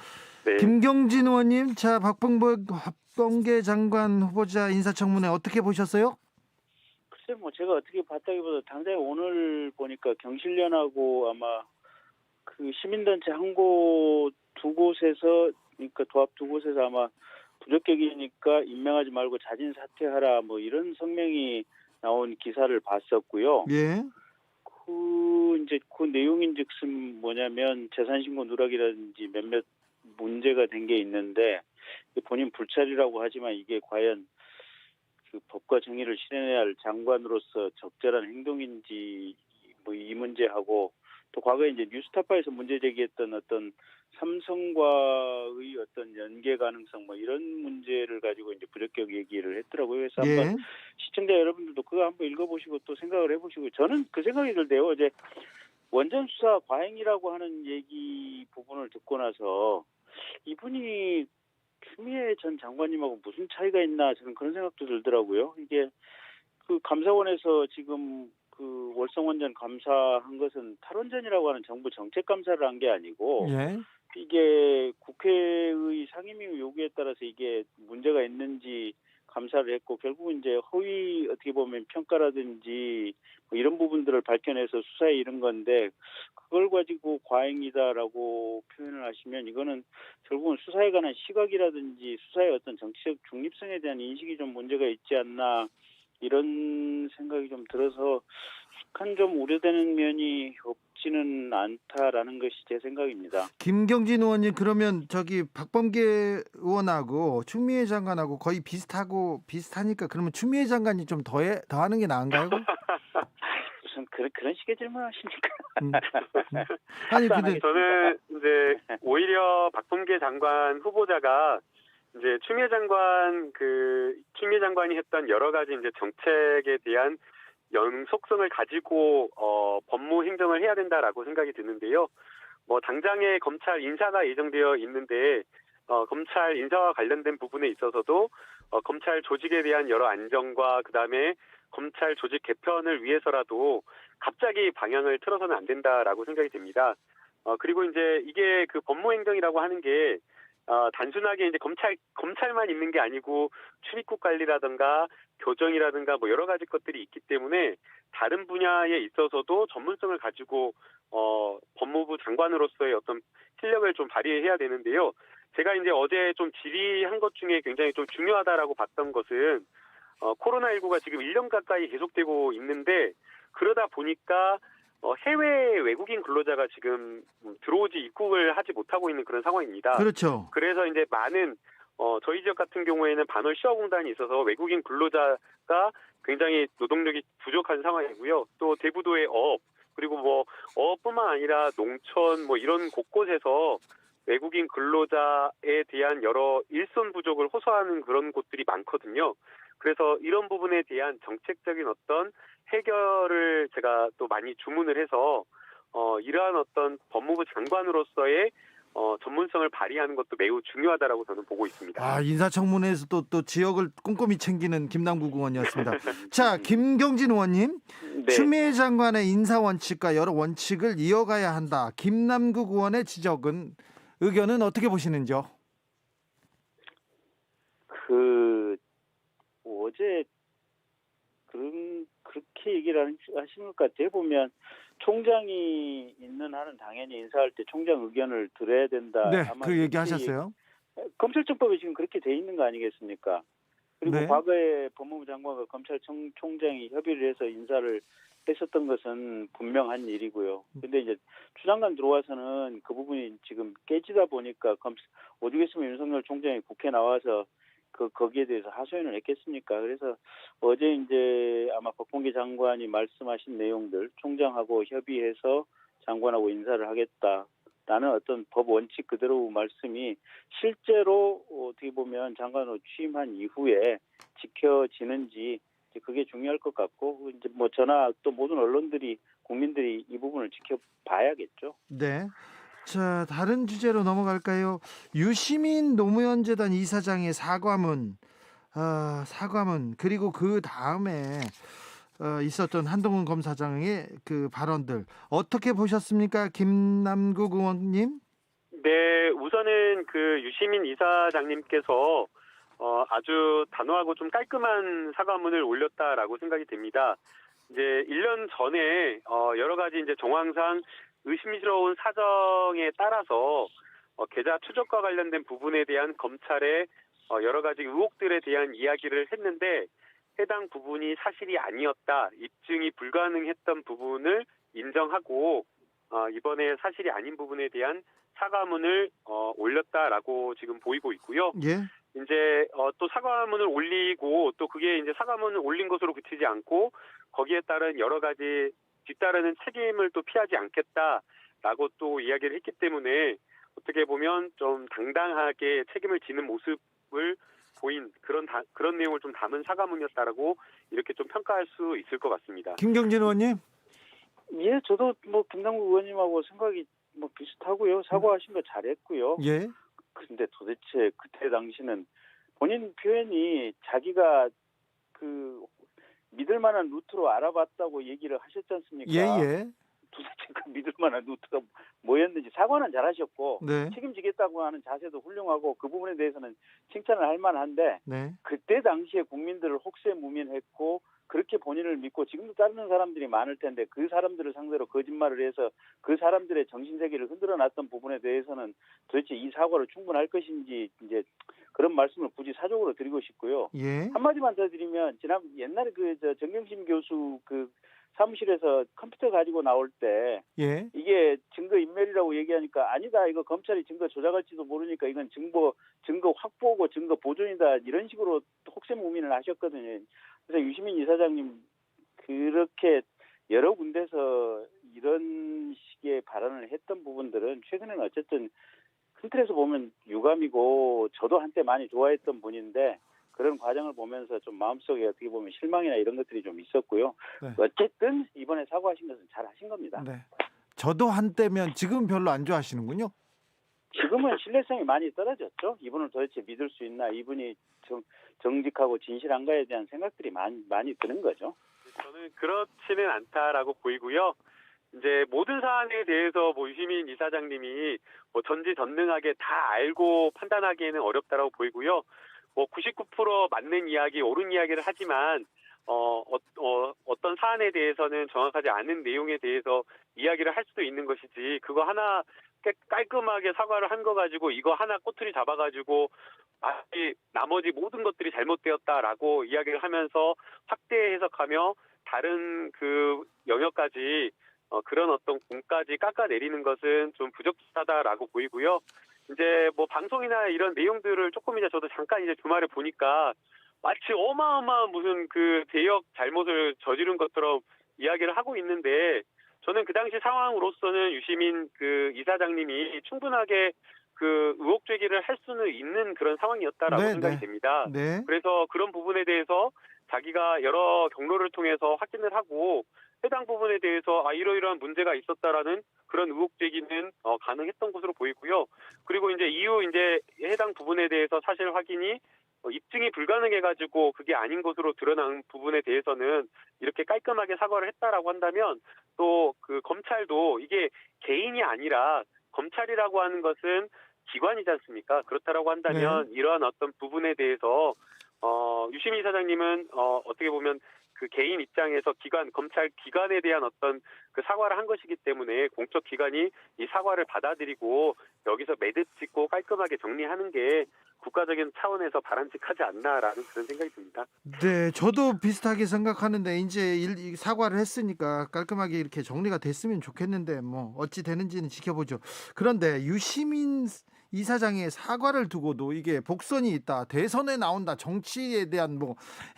네. 김경진 의원님, 자 박범계 장관 후보자 인사청문회 어떻게 보셨어요? 글쎄 제가 어떻게 봤다기보다 당장에 오늘 보니까 경실련하고 아마 그 시민단체 두 곳에서 그러니까 도합 두 곳에서 아마 부적격이니까 임명하지 말고 자진 사퇴하라 이런 성명이 나온 기사를 봤었고요. 예. 그 내용인즉슨 뭐냐면 재산신고 누락이라든지 몇몇 문제가 된 게 있는데 본인 불찰이라고 하지만 이게 과연 그 법과 정의를 실현해야 할 장관으로서 적절한 행동인지 이 문제하고 또 과거에 이제 뉴스타파에서 문제 제기했던 어떤 삼성과의 어떤 연계 가능성 이런 문제를 가지고 이제 부적격 얘기를 했더라고요. 그래서 예. 한번 시청자 여러분들도 그거 한번 읽어보시고 또 생각을 해보시고 저는 그 생각이 들대요. 어제 원전 수사 과잉이라고 하는 얘기 부분을 듣고 나서 이분이 추미애 전 장관님하고 무슨 차이가 있나 저는 그런 생각도 들더라고요. 이게 그 감사원에서 지금 그 월성원전 감사한 것은 탈원전이라고 하는 정부 정책 감사를 한 게 아니고 예. 이게 국회의 상임위 요구에 따라서 이게 문제가 있는지 감사를 했고 결국은 이제 허위 어떻게 보면 평가라든지 이런 부분들을 밝혀내서 수사에 이른 건데 그걸 가지고 과잉이다라고 표현을 하시면 이거는 결국은 수사에 관한 시각이라든지 수사의 어떤 정치적 중립성에 대한 인식이 좀 문제가 있지 않나 이런 생각이 좀 들어서 약간 좀 우려되는 면이 없지는 않다라는 것이 제 생각입니다. 김경진 의원님, 그러면 저기 박범계 의원하고 추미애 장관하고 거의 비슷하니까 그러면 추미애 장관이 좀 더하는 게 나은가요? 무슨 그런 식의 질문하십니까? 음. 아니 근데 저는 이제 오히려 박범계 장관 후보자가 이제 추미애 장관이 했던 여러 가지 이제 정책에 대한 연속성을 가지고 법무 행정을 해야 된다라고 생각이 드는데요. 뭐 당장에 검찰 인사가 예정되어 있는데 검찰 인사와 관련된 부분에 있어서도 검찰 조직에 대한 여러 안정과 그다음에 검찰 조직 개편을 위해서라도 갑자기 방향을 틀어서는 안 된다라고 생각이 됩니다. 그리고 이제 이게 그 법무행정이라고 하는 게 단순하게 이제 검찰만 있는 게 아니고 출입국 관리라든가 교정이라든가 뭐 여러 가지 것들이 있기 때문에 다른 분야에 있어서도 전문성을 가지고 법무부 장관으로서의 어떤 실력을 좀 발휘해야 되는데요. 제가 이제 어제 좀 질의한 것 중에 굉장히 좀 중요하다라고 봤던 것은 코로나19가 지금 1년 가까이 계속되고 있는데 그러다 보니까 해외 외국인 근로자가 지금 들어오지 입국을 하지 못하고 있는 그런 상황입니다. 그렇죠. 그래서 이제 많은 저희 지역 같은 경우에는 반월 시어공단이 있어서 외국인 근로자가 굉장히 노동력이 부족한 상황이고요. 또 대부도의 어업 그리고 뭐 어업뿐만 아니라 농촌 뭐 이런 곳곳에서 외국인 근로자에 대한 여러 일손 부족을 호소하는 그런 곳들이 많거든요. 그래서 이런 부분에 대한 정책적인 어떤 해결을 제가 또 많이 주문을 해서 이러한 어떤 법무부 장관으로서의 전문성을 발휘하는 것도 매우 중요하다라고 저는 보고 있습니다. 인사청문회에서도 또 지역을 꼼꼼히 챙기는 김남국 의원이었습니다. 자, 김경진 의원님, 네. 추미애 장관의 인사 원칙과 여러 원칙을 이어가야 한다. 김남국 의원의 의견은 어떻게 보시는지요? 어제 그렇게 얘기를 하시는 것 같아요. 보면 총장이 있는 한은 당연히 인사할 때 총장 의견을 들어야 된다. 네, 아마 그 얘기 하셨어요. 검찰청법에 지금 그렇게 돼 있는 거 아니겠습니까? 그리고 네. 과거에 법무부 장관과 검찰총장이 협의를 해서 인사를 했었던 것은 분명한 일이고요. 근데 이제 추 장관 들어와서는 그 부분이 지금 깨지다 보니까 오죽했으면 윤석열 총장이 국회 나와서 거기에 대해서 하소연을 했겠습니까? 그래서 어제 이제 아마 박범계 장관이 말씀하신 내용들 총장하고 협의해서 장관하고 인사를 하겠다라는 어떤 법 원칙 그대로 말씀이 실제로 어떻게 보면 장관으로 취임한 이후에 지켜지는지 그게 중요할 것 같고 이제 뭐 저나 또 모든 언론들이 국민들이 이 부분을 지켜봐야겠죠. 네. 자, 다른 주제로 넘어갈까요? 유시민 노무현 재단 이사장의 사과문 그리고 그 다음에 있었던 한동훈 검사장의 그 발언들 어떻게 보셨습니까, 김남국 의원님? 네, 우선은 그 유시민 이사장님께서 아주 단호하고 좀 깔끔한 사과문을 올렸다라고 생각이 됩니다. 이제 1년 전에 여러 가지 이제 정황상 의심스러운 사정에 따라서 계좌 추적과 관련된 부분에 대한 검찰의 여러 가지 의혹들에 대한 이야기를 했는데 해당 부분이 사실이 아니었다, 입증이 불가능했던 부분을 인정하고 이번에 사실이 아닌 부분에 대한 사과문을 올렸다라고 지금 보이고 있고요. 예. 이제 또 사과문을 올리고 또 그게 이제 사과문을 올린 것으로 그치지 않고 거기에 따른 여러 가지 뒤따르는 책임을 또 피하지 않겠다라고 또 이야기를 했기 때문에 어떻게 보면 좀 당당하게 책임을 지는 모습을 보인 그런 내용을 좀 담은 사과문이었다라고 이렇게 좀 평가할 수 있을 것 같습니다. 김경진 의원님? 예, 저도 뭐 김남국 의원님하고 생각이 뭐 비슷하고요. 사과하신 거 잘했고요. 예. 근데 도대체 그때 당시는 본인 표현이 자기가 그 믿을 만한 루트로 알아봤다고 얘기를 하셨지 않습니까? 예. 도대체 그 믿을 만한 루트가 뭐였는지 사과는 잘하셨고 네. 책임지겠다고 하는 자세도 훌륭하고 그 부분에 대해서는 칭찬을 할 만한데 네. 그때 당시에 국민들을 혹세무민했고 그렇게 본인을 믿고 지금도 따르는 사람들이 많을 텐데 그 사람들을 상대로 거짓말을 해서 그 사람들의 정신세계를 흔들어놨던 부분에 대해서는 도대체 이 사과로 충분할 것인지 이제 그런 말씀을 굳이 사적으로 드리고 싶고요. 예. 한마디만 더 드리면 옛날에 정경심 교수 그 사무실에서 컴퓨터 가지고 나올 때 예. 이게 증거 인멸이라고 얘기하니까 아니다 이거 검찰이 증거 조작할지도 모르니까 이건 증거 확보고 증거 보존이다 이런 식으로 혹세무민을 하셨거든요. 그래서 유시민 이사장님 그렇게 여러 군데서 이런 식의 발언을 했던 부분들은 최근에는 어쨌든 큰 틀에서 보면 유감이고 저도 한때 많이 좋아했던 분인데 그런 과정을 보면서 좀 마음속에 어떻게 보면 실망이나 이런 것들이 좀 있었고요. 네. 어쨌든 이번에 사과하신 것은 잘 하신 겁니다. 네. 저도 한때면 지금 별로 안 좋아하시는군요. 지금은 신뢰성이 많이 떨어졌죠. 이분을 도대체 믿을 수 있나, 이분이 정직하고 진실한가에 대한 생각들이 많이 드는 거죠. 저는 그렇지는 않다라고 보이고요. 이제 모든 사안에 대해서 유시민 이사장님이 전지전능하게 다 알고 판단하기에는 어렵다라고 보이고요. 99% 맞는 이야기, 옳은 이야기를 하지만 어떤 사안에 대해서는 정확하지 않은 내용에 대해서 이야기를 할 수도 있는 것이지 그거 하나 깔끔하게 사과를 한 거 가지고 이거 하나 꼬투리 잡아가지고 나머지 모든 것들이 잘못되었다라고 이야기를 하면서 확대 해석하며 다른 그 영역까지 그런 어떤 공까지 깎아내리는 것은 좀 부적절하다라고 보이고요. 이제 방송이나 이런 내용들을 조금 이제 저도 잠깐 이제 주말에 보니까 마치 어마어마한 무슨 그 대역 잘못을 저지른 것처럼 이야기를 하고 있는데 저는 그 당시 상황으로서는 유시민 그 이사장님이 충분하게 그 의혹 제기를 할 수는 있는 그런 상황이었다라고 생각이 됩니다. 네. 그래서 그런 부분에 대해서 자기가 여러 경로를 통해서 확인을 하고 해당 부분에 대해서 이러이러한 문제가 있었다라는 그런 의혹 제기는 가능했던 것으로 보이고요. 그리고 이제 이후 이제 해당 부분에 대해서 사실 확인이 입증이 불가능해가지고 그게 아닌 것으로 드러난 부분에 대해서는 이렇게 깔끔하게 사과를 했다라고 한다면 또 그 검찰도 이게 개인이 아니라 검찰이라고 하는 것은 기관이지 않습니까? 그렇다라고 한다면 이러한 어떤 부분에 대해서 유시민 이사장님은 어떻게 보면 그 개인 입장에서 검찰 기관에 대한 어떤 그 사과를 한 것이기 때문에 공적 기관이 이 사과를 받아들이고 여기서 매듭 짓고 깔끔하게 정리하는 게 국가적인 차원에서 바람직하지 않나라는 그런 생각이 듭니다. 네, 저도 비슷하게 생각하는데 이제 사과를 했으니까 깔끔하게 이렇게 정리가 됐으면 좋겠는데 어찌 되는지는 지켜보죠. 그런데 유시민 이사장의 사과를 두고도 이게 복선이 있다, 대선에 나온다, 정치에 대한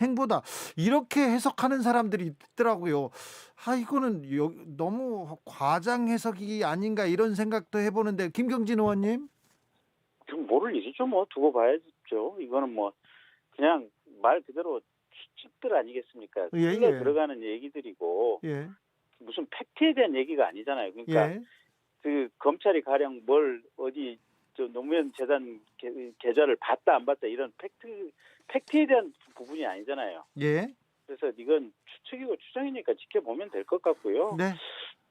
행보다 이렇게 해석하는 사람들이 있더라고요. 이거는 너무 과장 해석이 아닌가 이런 생각도 해보는데 김경진 의원님? 좀 모를 일이죠. 두고 봐야죠. 이거는 그냥 말 그대로 추측들 아니겠습니까? 흘러 들어가는 얘기들이고 무슨 팩트에 대한 얘기가 아니잖아요. 그러니까 그 검찰이 가령 어디 노무현 재단 계좌를 봤다 안 봤다 이런 팩트에 대한 부분이 아니잖아요. 그래서 이건 추측이고 추정이니까 지켜보면 될 것 같고요. 네.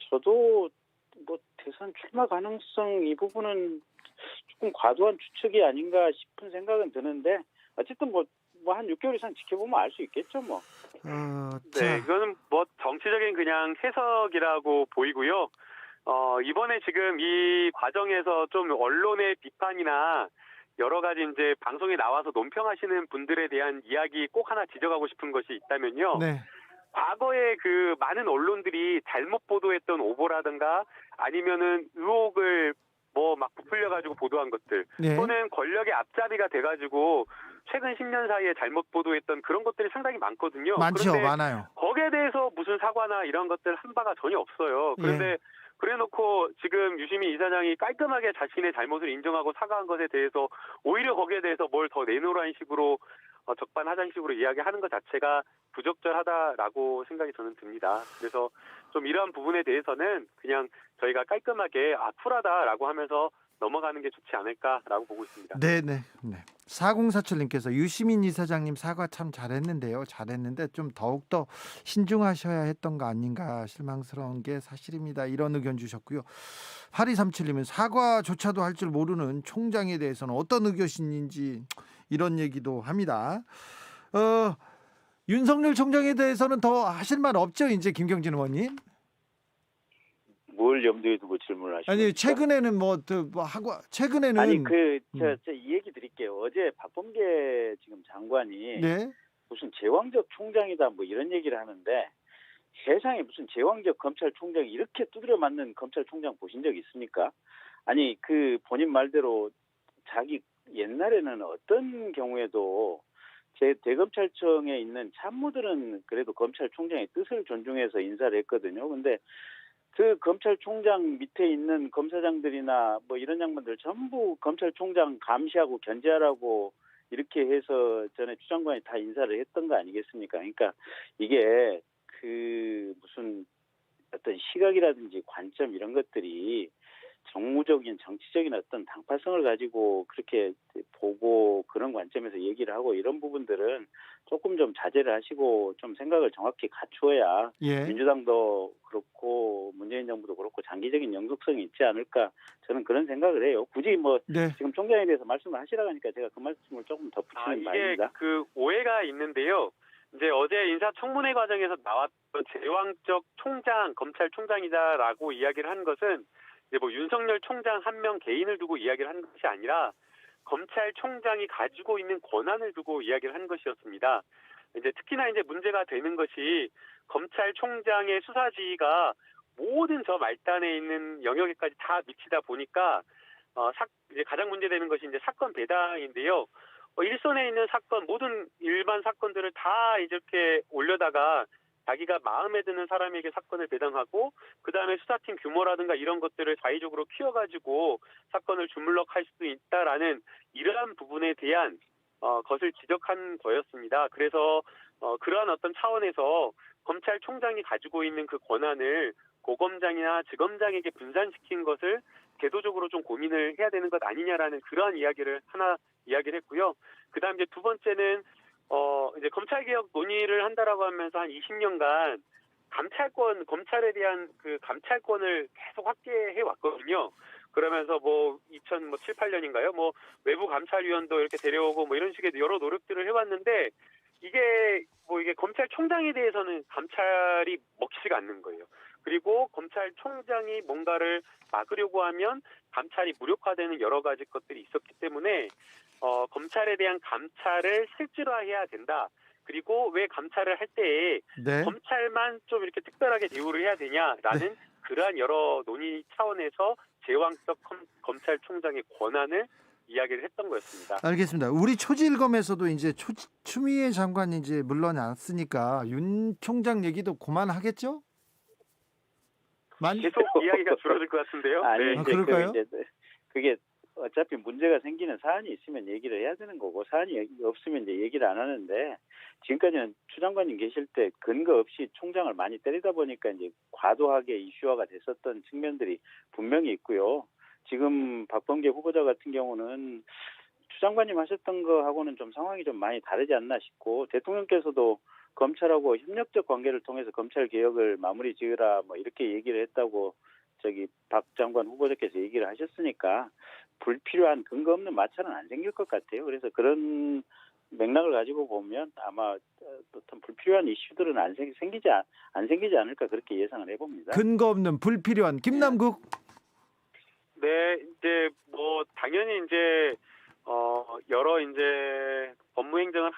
저도 대선 출마 가능성 이 부분은 조금 과도한 추측이 아닌가 싶은 생각은 드는데 어쨌든 한 6개월 이상 지켜보면 알 수 있겠죠. 네, 이거는 정치적인 그냥 해석이라고 보이고요. 이번에 지금 이 과정에서 좀 언론의 비판이나 여러 가지 이제 방송에 나와서 논평하시는 분들에 대한 이야기 꼭 하나 지적하고 싶은 것이 있다면요. 네. 과거에 그 많은 언론들이 잘못 보도했던 오보라든가 아니면은 의혹을 막 부풀려가지고 보도한 것들 또는 권력의 앞잡이가 돼가지고 최근 10년 사이에 잘못 보도했던 그런 것들이 상당히 많거든요. 많죠. 그런데 많아요. 거기에 대해서 무슨 사과나 이런 것들 한 바가 전혀 없어요. 그런데 그래놓고 지금 유시민 이사장이 깔끔하게 자신의 잘못을 인정하고 사과한 것에 대해서 오히려 거기에 대해서 뭘 더 내놓으라는 식으로 적반하장식으로 이야기하는 것 자체가 부적절하다라고 생각이 저는 듭니다. 그래서 좀 이러한 부분에 대해서는 그냥 저희가 깔끔하게 쿨하다라고 하면서 넘어가는 게 좋지 않을까라고 보고 있습니다. 네네. 4047님께서 유시민 이사장님 사과 참 잘했는데요. 잘했는데 좀 더욱더 신중하셔야 했던 거 아닌가 실망스러운 게 사실입니다. 이런 의견 주셨고요. 8237님은 사과조차도 할 줄 모르는 총장에 대해서는 어떤 의견인지 이런 얘기도 합니다. 윤석열 총장에 대해서는 더 하실 말 없죠, 이제 김경진 의원님? 뭘 염두에 두고 질문을 하시는 아니 겁니까? 최근에는 뭐 하고 최근에는 아니 이 얘기 드릴게요. 어제 박범계 지금 장관이 네. 무슨 제왕적 총장이다 뭐 이런 얘기를 하는데 세상에 무슨 제왕적 검찰총장이 이렇게 두드려 맞는 검찰총장 보신 적 있습니까? 아니 그 본인 말대로 자기 옛날에는 어떤 경우에도 제 대검찰청에 있는 참모들은 그래도 검찰총장의 뜻을 존중해서 인사를 했거든요. 근데 그 검찰총장 밑에 있는 검사장들이나 뭐 이런 양반들 전부 검찰총장 감시하고 견제하라고 이렇게 해서 전에 추 장관이 다 인사를 했던 거 아니겠습니까? 그러니까 이게 그 무슨 어떤 시각이라든지 관점 이런 것들이 정무적인 정치적인 어떤 당파성을 가지고 그렇게 보고 그런 관점에서 얘기를 하고 이런 부분들은 조금 좀 자제를 하시고 좀 생각을 정확히 갖추어야 예. 민주당도 그렇고 문재인 정부도 그렇고 장기적인 영속성이 있지 않을까 저는 그런 생각을 해요. 굳이 뭐 네. 지금 총장에 대해서 말씀을 하시라고 하니까 제가 그 말씀을 조금 덧붙이는 이게 바입니다. 그 오해가 있는데요. 이제 어제 인사청문회 과정에서 나왔던 제왕적 총장, 검찰총장이다라고 이야기를 한 것은 이제 뭐 윤석열 총장 한 명 개인을 두고 이야기를 한 것이 아니라 검찰총장이 가지고 있는 권한을 두고 이야기를 한 것이었습니다. 이제 특히나 이제 문제가 되는 것이 검찰총장의 수사 지휘가 모든 저 말단에 있는 영역에까지 다 미치다 보니까 이제 가장 문제되는 것이 이제 사건 배당인데요. 일선에 있는 사건 모든 일반 사건들을 다 이렇게 올려다가 자기가 마음에 드는 사람에게 사건을 배당하고 그 다음에 수사팀 규모라든가 이런 것들을 자의적으로 키워가지고 사건을 주물럭할 수도 있다라는 이러한 부분에 대한 것을 지적한 거였습니다. 그래서 그러한 어떤 차원에서 검찰총장이 가지고 있는 그 권한을 고검장이나 지검장에게 분산시킨 것을 제도적으로 좀 고민을 해야 되는 것 아니냐라는 그러한 이야기를 이야기를 했고요. 그다음 이제 두 번째는 이제 검찰개혁 논의를 한다라고 하면서 한 20년간 검찰에 대한 그 감찰권을 계속 확대해 왔거든요. 그러면서 뭐 2007, 8년인가요? 뭐 외부 감찰위원도 이렇게 데려오고 뭐 이런 식의 여러 노력들을 해왔는데 이게 검찰총장에 대해서는 감찰이 먹히지가 않는 거예요. 그리고 검찰총장이 뭔가를 막으려고 하면 감찰이 무력화되는 여러 가지 것들이 있었기 때문에 검찰에 대한 감찰을 실질화해야 된다. 그리고 왜 감찰을 할 때에 네. 검찰만 좀 이렇게 특별하게 대우를 해야 되냐라는 그러한 여러 논의 차원에서 제왕적 검찰총장의 권한을 이야기를 했던 거였습니다. 알겠습니다. 우리 초지일검에서도 이제 추미애 장관이 이제 물러났으니까 윤 총장 얘기도 그만하겠죠? 계속 이야기가 줄어들 것 같은데요. 아니 네. 이제 그럴까요? 그게 어차피 문제가 생기는 사안이 있으면 얘기를 해야 되는 거고 사안이 없으면 이제 얘기를 안 하는데 지금까지는 추 장관님 계실 때 근거 없이 총장을 많이 때리다 보니까 이제 과도하게 이슈화가 됐었던 측면들이 분명히 있고요. 지금 박범계 후보자 같은 경우는 추 장관님 하셨던 거하고는 좀 상황이 좀 많이 다르지 않나 싶고 대통령께서도 검찰하고 협력적 관계를 통해서 검찰 개혁을 마무리 지으라 뭐 이렇게 얘기를 했다고 박 장관 후보자께서 얘기를 하셨으니까 불필요한 근거 없는 마찰은 안 생길 것 같아요. 그래서 그런 맥락을 가지고 보면 아마 어떤 불필요한 이슈들은 안 생기지 않을까 그렇게 예상을 해봅니다. 근거 없는 불필요한 김남국. 네, 이제 뭐 당연히 이제 여러 이제 법무행정을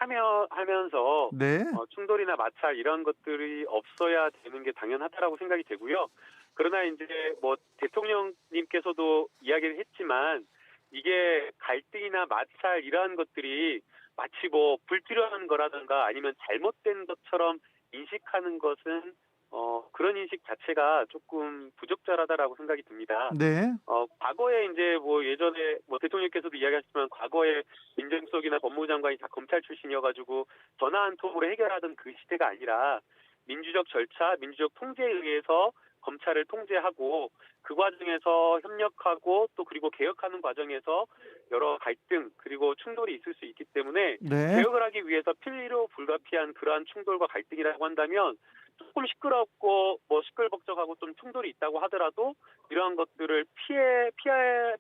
하면서 네. 충돌이나 마찰 이런 것들이 없어야 되는 게 당연하다라고 생각이 되고요. 그러나 이제 뭐 대통령님께서도 이야기를 했지만 이게 갈등이나 마찰 이러한 것들이 마치 뭐 불필요한 거라든가 아니면 잘못된 것처럼 인식하는 것은 그런 인식 자체가 조금 부적절하다라고 생각이 듭니다. 네. 과거에 이제 뭐 예전에 뭐 대통령께서도 이야기하셨지만 과거에 민정수석이나 법무부 장관이 다 검찰 출신이어가지고 전화 한 통으로 해결하던 그 시대가 아니라 민주적 절차, 민주적 통제에 의해서 검찰을 통제하고 그 과정에서 협력하고 또 그리고 개혁하는 과정에서 여러 갈등 그리고 충돌이 있을 수 있기 때문에 네. 개혁을 하기 위해서 필요 불가피한 그러한 충돌과 갈등이라고 한다면 조금 시끄럽고 뭐 시끌벅적하고 좀 충돌이 있다고 하더라도 이러한 것들을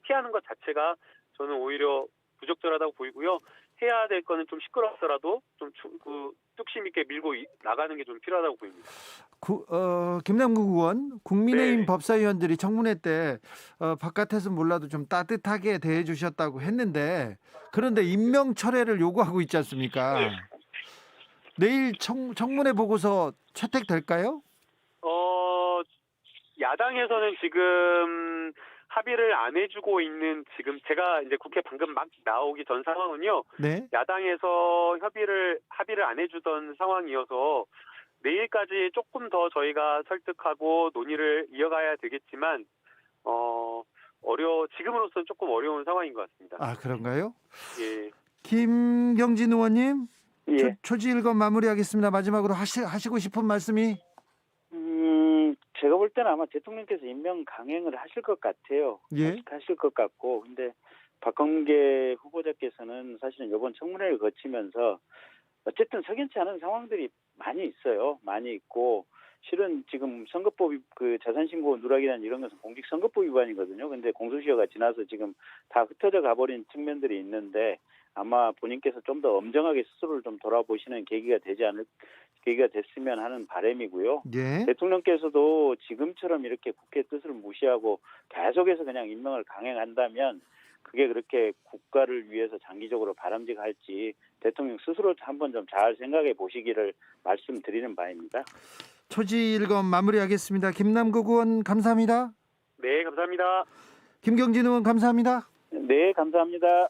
피하는 것 자체가 저는 오히려 부적절하다고 보이고요. 해야 될 거는 좀 시끄럽더라도 좀 뚝심 있게 밀고 나가는 게 좀 필요하다고 보입니다. 김남국 의원, 국민의힘 네. 법사위원들이 청문회 때 바깥에서 몰라도 좀 따뜻하게 대해주셨다고 했는데 그런데 임명 철회를 요구하고 있지 않습니까? 내일 청문회 보고서 채택될까요? 야당에서는 지금 합의를 안 해주고 있는 지금 제가 이제 국회 방금 막 나오기 전 상황은요. 네. 야당에서 합의를 안 해주던 상황이어서 내일까지 조금 더 저희가 설득하고 논의를 이어가야 되겠지만 지금으로서는 조금 어려운 상황인 것 같습니다. 아, 그런가요? 예. 김경진 의원님, 예. 초지일검 마무리하겠습니다. 마지막으로 하시고 싶은 말씀이? 제가 볼 때는 아마 대통령께서 임명 강행을 하실 것 같아요. 예. 하실 것 같고, 근데 박범계 후보자께서는 사실은 이번 청문회를 거치면서 어쨌든 석연치 않은 상황들이 많이 있어요. 많이 있고, 실은 지금 선거법 그 자산신고 누락이라는 이런 것은 공직선거법 위반이거든요. 근데 공소시효가 지나서 지금 다 흩어져 가버린 측면들이 있는데 아마 본인께서 좀 더 엄정하게 스스로를 좀 돌아보시는 계기가 됐으면 하는 바람이고요. 예. 대통령께서도 지금처럼 이렇게 국회 뜻을 무시하고 계속해서 그냥 임명을 강행한다면 그게 그렇게 국가를 위해서 장기적으로 바람직할지 대통령 스스로 한번 좀 잘 생각해 보시기를 말씀드리는 바입니다. 초지일검 마무리하겠습니다. 김남국 의원 감사합니다. 네, 감사합니다. 김경진 의원 감사합니다. 네, 감사합니다.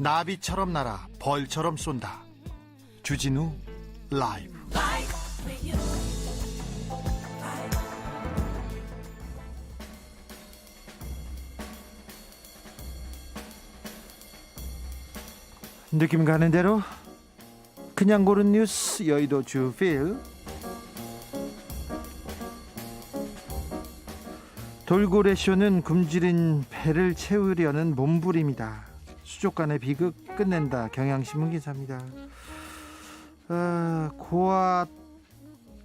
나비처럼 날아 벌처럼 쏜다. 주진우 라이브. 느낌 가는 대로 그냥 고른 뉴스 여의도 주필. 돌고래쇼는 굶주린 배를 채우려는 몸부림이다. 수족관의 비극 끝낸다. 경향신문 기사입니다.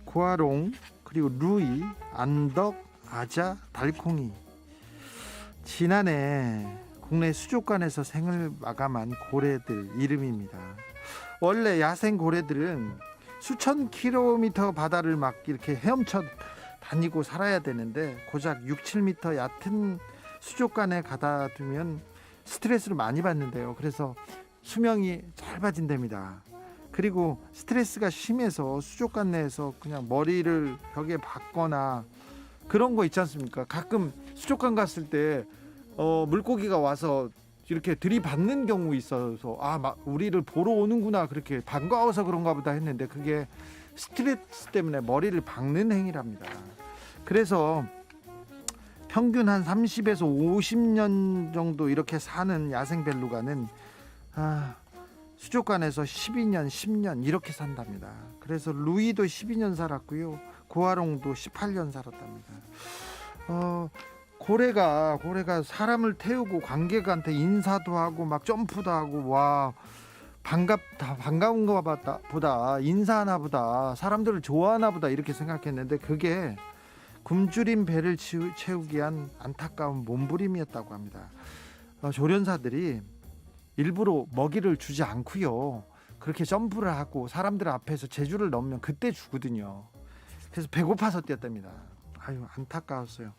고아롱 그리고 루이, 안덕, 아자, 달콩이 지난해 국내 수족관에서 생을 마감한 고래들 이름입니다. 원래 야생 고래들은 수천 킬로미터 바다를 막 이렇게 헤엄쳐 다니고 살아야 되는데 고작 6, 7미터 얕은 수족관에 가다 두면 스트레스를 많이 받는데요. 그래서 수명이 짧아진답니다. 그리고 스트레스가 심해서 수족관 내에서 그냥 머리를 벽에 박거나 그런 거 있지 않습니까? 가끔 수족관 갔을 때 물고기가 와서 이렇게 들이받는 경우 있어서 우리를 보러 오는구나 그렇게 반가워서 그런가 보다 했는데 그게 스트레스 때문에 머리를 박는 행위랍니다. 그래서 평균 한 30에서 50년 정도 이렇게 사는 야생 벨루가는 수족관에서 12년, 10년 이렇게 산답니다. 그래서 루이도 12년 살았고요. 고아롱도 18년 살았답니다. 고래가 사람을 태우고 관객한테 인사도 하고 막 점프도 하고 와 반가운가 보다 인사하나 보다 사람들을 좋아하나 보다 이렇게 생각했는데 그게 굶주린 배를 채우기 위한 안타까운 몸부림이었다고 합니다. 조련사들이 일부러 먹이를 주지 않고요. 그렇게 점프를 하고 사람들 앞에서 제주를 넘으면 그때 주거든요. 그래서 배고파서 뛰었답니다. 안타까웠어요.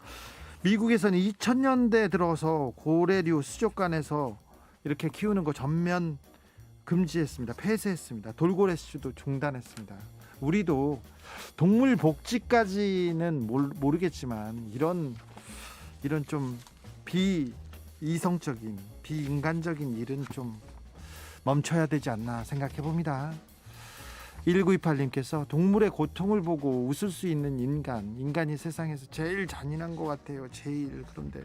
미국에서는 2000년대 들어서 고래류 수족관에서 이렇게 키우는 거 전면 금지했습니다. 폐쇄했습니다. 돌고래수도 중단했습니다. 우리도 동물 복지까지는 모르겠지만 이런 좀 비이성적인 비인간적인 일은 좀 멈춰야 되지 않나 생각해 봅니다. 1928님께서 동물의 고통을 보고 웃을 수 있는 인간이 세상에서 제일 잔인한 것 같아요. 그런데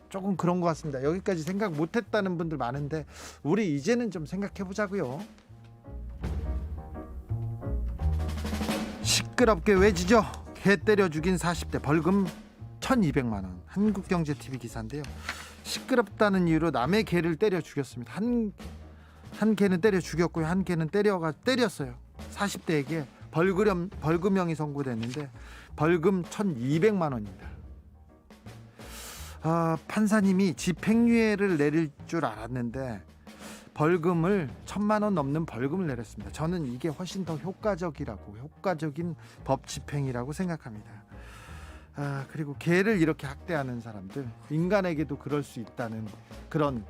조금 그런 것 같습니다. 여기까지 생각 못했다는 분들 많은데 우리 이제는 좀 생각해 보자고요. 시끄럽게 왜 짖어? 개 때려 죽인 40대 벌금 1200만 원. 한국경제TV 기사인데요. 시끄럽다는 이유로 남의 개를 때려 죽였습니다. 한 개는 때려 죽였고요. 한 개는 때렸어요. 40대에게 벌금형이 선고됐는데 벌금 1200만 원입니다. 판사님이 집행유예를 내릴 줄 알았는데 벌금을 1,000만 원 넘는 벌금을 내렸습니다. 저는 이게 훨씬 더 효과적인 법 집행이라고 생각합니다. 그리고 개를 이렇게 학대하는 사람들, 인간에게도 그럴 수 있다는 그런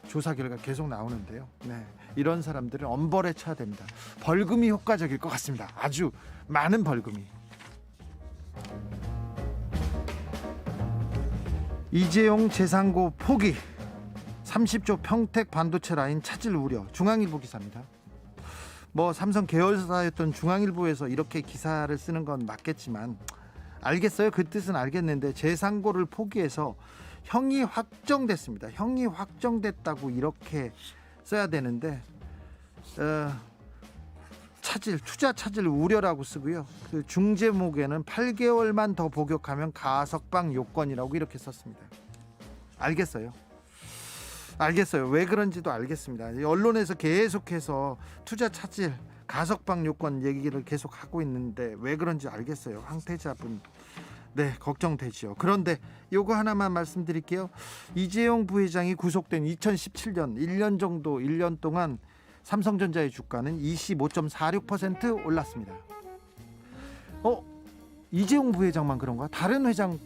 조사 결과 계속 나오는데요. 네, 이런 사람들은 엄벌에 쳐야 됩니다. 벌금이 효과적일 것 같습니다. 아주 많은 벌금이. 이재용 재상고 포기, 30조 평택 반도체 라인 차질 우려. 중앙일보 기사입니다. 삼성 계열사였던 중앙일보에서 이렇게 기사를 쓰는 건 맞겠지만, 알겠어요. 그 뜻은 알겠는데 재상고를 포기해서 형이 확정됐습니다. 형이 확정됐다고 이렇게 써야 되는데 투자 차질 우려라고 쓰고요. 그 중제목에는 8개월만 더 복역하면 가석방 요건이라고 이렇게 썼습니다. 알겠어요. 왜 그런지도 알겠습니다. 언론에서 계속해서 투자 차질, 가석방 요건 얘기를 계속 하고 있는데 왜 그런지 알겠어요. 황태자분, 네, 걱정되죠. 그런데 요거 하나만 말씀드릴게요. 이재용 부회장이 구속된 2017년 1년 동안 삼성전자의 주가는 25.46% 올랐습니다. 이재용 부회장만 그런가? 다른 회장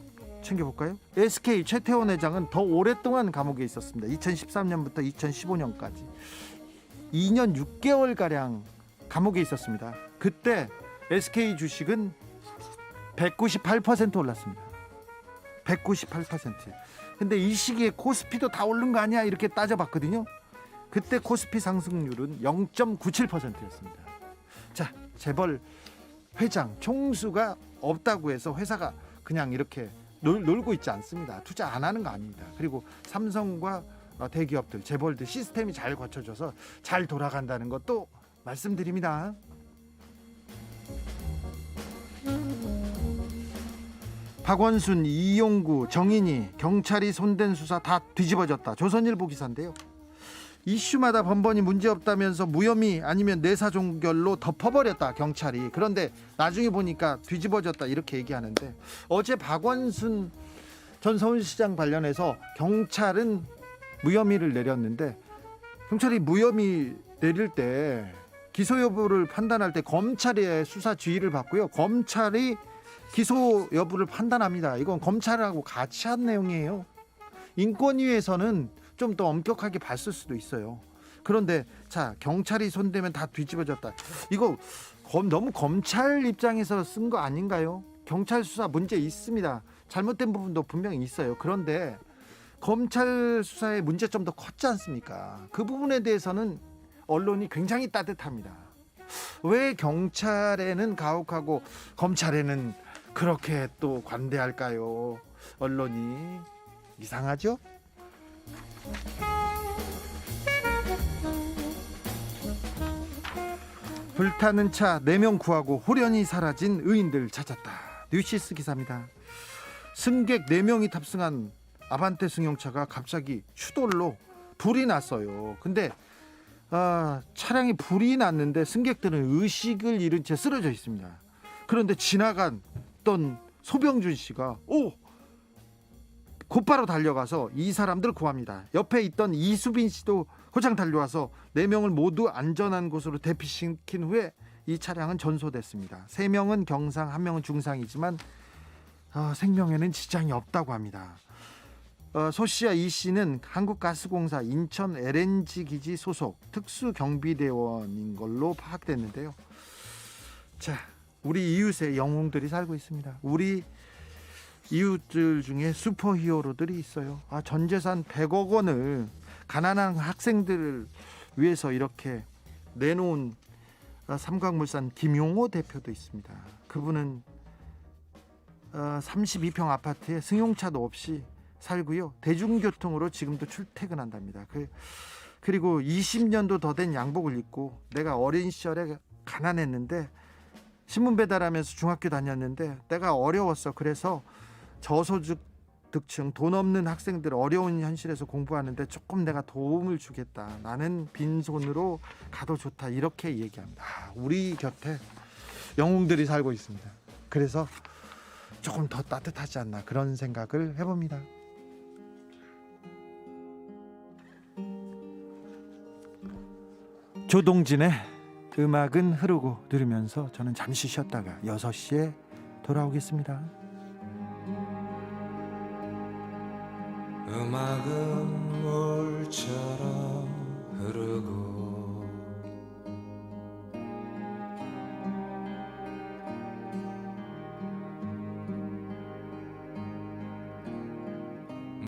챙겨볼까요? SK 최태원 회장은 더 오랫동안 감옥에 있었습니다. 2013년부터 2015년까지 2년 6개월가량 감옥에 있었습니다. 그때 SK 주식은 198% 올랐습니다. 198%. 근데 이 시기에 코스피도 다 오른 거 아니야? 이렇게 따져봤거든요. 그때 코스피 상승률은 0.97%였습니다. 자, 재벌 회장 총수가 없다고 해서 회사가 그냥 이렇게 놀고 있지 않습니다. 투자 안 하는 거 아닙니다. 그리고 삼성과 대기업들, 재벌들 시스템이 잘 갖춰져서 잘 돌아간다는 것도 말씀드립니다. 박원순, 이용구, 정인이 경찰이 손댄 수사 다 뒤집어졌다. 조선일보 기사인데요. 이슈마다 번번이 문제없다면서 무혐의 아니면 내사종결로 덮어버렸다, 경찰이. 그런데 나중에 보니까 뒤집어졌다 이렇게 얘기하는데, 어제 박원순 전 서울시장 관련해서 경찰은 무혐의를 내렸는데, 경찰이 무혐의 내릴 때 기소 여부를 판단할 때 검찰의 수사 지휘를 받고요, 검찰이 기소 여부를 판단합니다. 이건 검찰하고 같이 한 내용이에요. 인권위에서는 좀 더 엄격하게 봤을 수도 있어요. 그런데 자, 경찰이 손대면 다 뒤집어졌다. 이거 너무 검찰 입장에서 쓴 거 아닌가요? 경찰 수사 문제 있습니다. 잘못된 부분도 분명히 있어요. 그런데 검찰 수사의 문제점도 컸지 않습니까? 그 부분에 대해서는 언론이 굉장히 따뜻합니다. 왜 경찰에는 가혹하고 검찰에는 그렇게 또 관대할까요? 언론이 이상하죠? 불타는 차 4명 구하고 호련히 사라진 의인들 찾았다. 뉴시스 기사입니다. 승객 4명이 탑승한 아반떼 승용차가 갑자기 추돌로 불이 났어요. 근데 차량이 불이 났는데 승객들은 의식을 잃은 채 쓰러져 있습니다. 그런데 지나갔던 소병준 씨가 곧바로 달려가서 이 사람들 구합니다. 옆에 있던 이수빈 씨도 호장 달려와서 4명을 모두 안전한 곳으로 대피시킨 후에 이 차량은 전소됐습니다. 3명은 경상, 1명은 중상이지만 생명에는 지장이 없다고 합니다. 소 씨와 이 씨는 한국가스공사 인천 LNG 기지 소속 특수경비대원인 걸로 파악됐는데요. 자, 우리 이웃에 영웅들이 살고 있습니다. 우리 이웃들 중에 슈퍼히어로들이 있어요. 전 재산 100억 원을 가난한 학생들을 위해서 이렇게 내놓은 삼광물산 김용호 대표도 있습니다. 그분은 32평 아파트에 승용차도 없이 살고요, 대중교통으로 지금도 출퇴근한답니다. 그리고 20년도 더 된 양복을 입고, 내가 어린 시절에 가난했는데 신문 배달하면서 중학교 다녔는데 내가 어려웠어. 그래서 저소득층, 돈 없는 학생들 어려운 현실에서 공부하는데 조금 내가 도움을 주겠다. 나는 빈손으로 가도 좋다. 이렇게 얘기합니다. 우리 곁에 영웅들이 살고 있습니다. 그래서 조금 더 따뜻하지 않나, 그런 생각을 해봅니다. 조동진의 음악은 흐르고 들으면서 저는 잠시 쉬었다가 6시에 돌아오겠습니다. 음악은 물처럼 흐르고